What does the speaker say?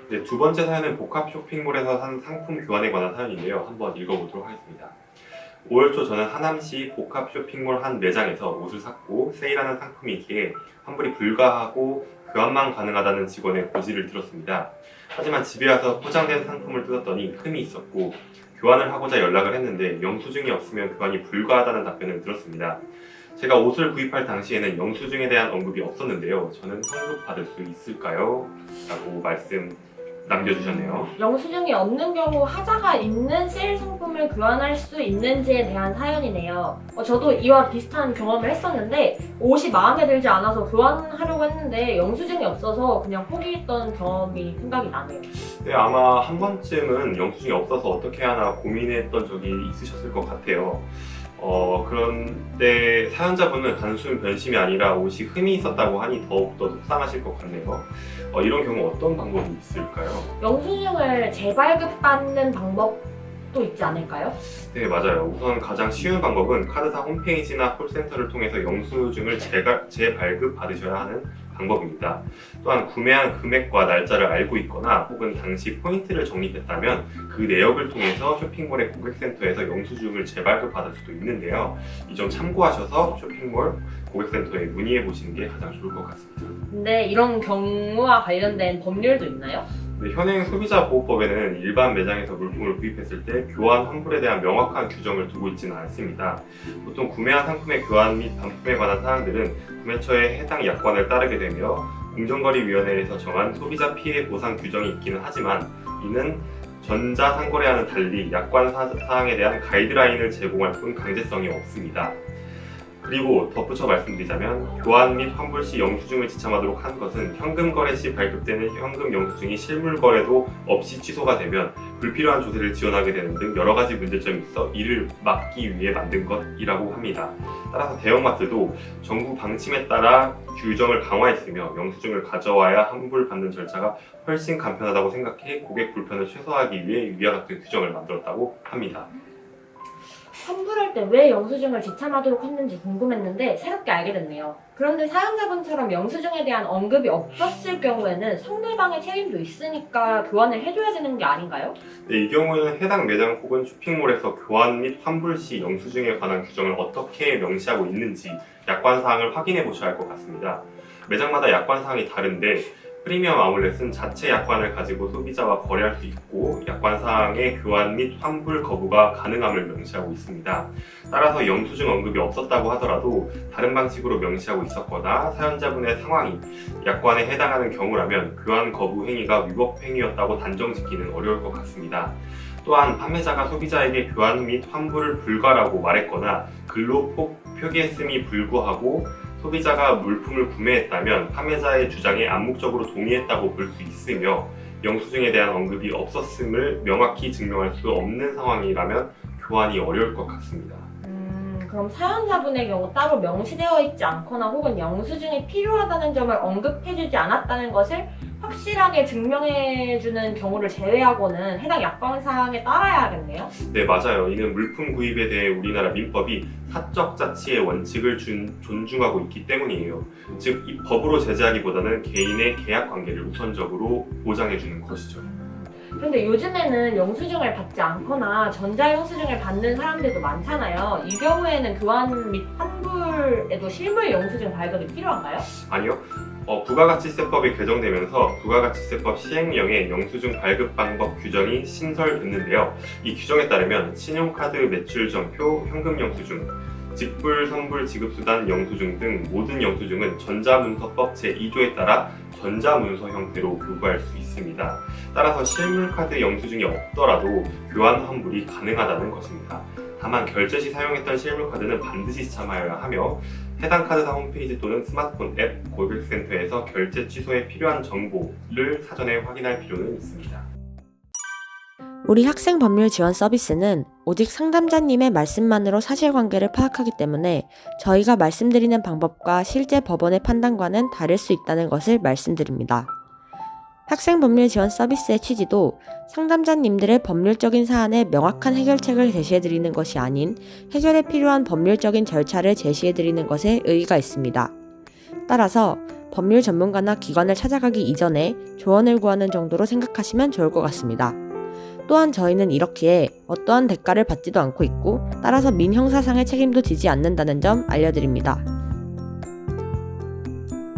네, 두 번째 사연은 복합 쇼핑몰에서 산 상품 교환에 관한 사연인데요. 한번 읽어보도록 하겠습니다. 5월 초 저는 하남시 복합 쇼핑몰 한 매장에서 옷을 샀고 세일하는 상품이기에 환불이 불가하고 교환만 가능하다는 직원의 고지를 들었습니다. 하지만 집에 와서 포장된 상품을 뜯었더니 흠이 있었고 교환을 하고자 연락을 했는데 영수증이 없으면 교환이 불가하다는 답변을 들었습니다. 제가 옷을 구입할 당시에는 영수증에 대한 언급이 없었는데요. 저는 환급 받을 수 있을까요? 라고 말씀 남겨주셨네요. 영수증이 없는 경우 하자가 있는 세일 상품을 교환할 수 있는지에 대한 사연이네요. 저도 이와 비슷한 경험을 했었는데 옷이 마음에 들지 않아서 교환하려고 했는데 영수증이 없어서 그냥 포기했던 경험이 생각이 나네요. 네, 아마 한 번쯤은 영수증이 없어서 어떻게 하나 고민했던 적이 있으셨을 것 같아요. 그런데 사연자분은 단순 변심이 아니라 옷이 흠이 있었다고 하니 더욱더 속상하실 것 같네요. 이런 경우 어떤 방법이 있을까요? 영수증을 재발급받는 방법도 있지 않을까요? 네, 맞아요. 우선 가장 쉬운 방법은 카드사 홈페이지나 콜센터를 통해서 영수증을 재발급 받으셔야 하는 방법입니다. 또한 구매한 금액과 날짜를 알고 있거나 혹은 당시 포인트를 적립했다면 그 내역을 통해서 쇼핑몰의 고객센터에서 영수증을 재발급 받을 수도 있는데요. 이 점 참고하셔서 쇼핑몰 고객센터에 문의해 보시는 게 가장 좋을 것 같습니다. 근데 이런 경우와 관련된 법률도 있나요? 네, 현행 소비자보호법에는 일반 매장에서 물품을 구입했을 때 교환 환불에 대한 명확한 규정을 두고 있지는 않습니다. 보통 구매한 상품의 교환 및 반품에 관한 사항들은 구매처의 해당 약관을 따르게 되며 공정거래위원회에서 정한 소비자 피해 보상 규정이 있기는 하지만 이는 전자상거래와는 달리 약관 사항에 대한 가이드라인을 제공할 뿐 강제성이 없습니다. 그리고 덧붙여 말씀드리자면 교환 및 환불 시 영수증을 지참하도록 한 것은 현금 거래 시 발급되는 현금 영수증이 실물 거래도 없이 취소가 되면 불필요한 조세를 지원하게 되는 등 여러 가지 문제점이 있어 이를 막기 위해 만든 것이라고 합니다. 따라서 대형마트도 정부 방침에 따라 규정을 강화했으며 영수증을 가져와야 환불받는 절차가 훨씬 간편하다고 생각해 고객 불편을 최소화하기 위해 위와 같은 규정을 만들었다고 합니다. 환불할 때 왜 영수증을 지참하도록 했는지 궁금했는데 새롭게 알게 됐네요. 그런데 사연자분처럼 영수증에 대한 언급이 없었을 경우에는 상대방의 책임도 있으니까 교환을 해줘야 되는 게 아닌가요? 네, 이 경우에는 해당 매장 혹은 쇼핑몰에서 교환 및 환불 시 영수증에 관한 규정을 어떻게 명시하고 있는지 약관 사항을 확인해 보셔야 할 것 같습니다. 매장마다 약관 사항이 다른데 프리미엄 아울렛은 자체 약관을 가지고 소비자와 거래할 수 있고 약관 사항의 교환 및 환불 거부가 가능함을 명시하고 있습니다. 따라서 영수증 언급이 없었다고 하더라도 다른 방식으로 명시하고 있었거나 사연자분의 상황이 약관에 해당하는 경우라면 교환 거부 행위가 위법 행위였다고 단정짓기는 어려울 것 같습니다. 또한 판매자가 소비자에게 교환 및 환불을 불가라고 말했거나 글로 표기했음이 불구하고 소비자가 물품을 구매했다면 판매자의 주장에 암묵적으로 동의했다고 볼 수 있으며 영수증에 대한 언급이 없었음을 명확히 증명할 수 없는 상황이라면 교환이 어려울 것 같습니다. 그럼 사연자분의 경우 따로 명시되어 있지 않거나 혹은 영수증이 필요하다는 점을 언급해주지 않았다는 것을 확실하게 증명해주는 경우를 제외하고는 해당 약관 사항에 따라야 하겠네요? 네, 맞아요. 이는 물품 구입에 대해 우리나라 민법이 사적 자치의 원칙을 존중하고 있기 때문이에요. 즉, 이 법으로 제재하기보다는 개인의 계약 관계를 우선적으로 보장해주는 것이죠. 그런데 요즘에는 영수증을 받지 않거나 전자영수증을 받는 사람들도 많잖아요. 이 경우에는 교환 및 환불에도 실물 영수증 발급이 필요한가요? 아니요. 부가가치세법이 개정되면서 부가가치세법 시행령에 영수증 발급 방법 규정이 신설됐는데요. 이 규정에 따르면 신용카드 매출전표, 현금 영수증, 직불, 선불, 지급수단 영수증 등 모든 영수증은 전자문서법 제2조에 따라 전자문서 형태로 교부할 수 있습니다. 따라서 실물카드 영수증이 없더라도 교환 환불이 가능하다는 것입니다. 다만 결제 시 사용했던 실물카드는 반드시 지참하여야 하며 해당 카드사 홈페이지 또는 스마트폰 앱 고객센터에서 결제 취소에 필요한 정보를 사전에 확인할 필요는 있습니다. 우리 학생법률 지원 서비스는 오직 상담자님의 말씀만으로 사실관계를 파악하기 때문에 저희가 말씀드리는 방법과 실제 법원의 판단과는 다를 수 있다는 것을 말씀드립니다. 학생법률 지원 서비스의 취지도 상담자님들의 법률적인 사안에 명확한 해결책을 제시해드리는 것이 아닌 해결에 필요한 법률적인 절차를 제시해드리는 것에 의의가 있습니다. 따라서 법률 전문가나 기관을 찾아가기 이전에 조언을 구하는 정도로 생각하시면 좋을 것 같습니다. 또한 저희는 이렇기에 어떠한 대가를 받지도 않고 있고 따라서 민형사상의 책임도 지지 않는다는 점 알려드립니다.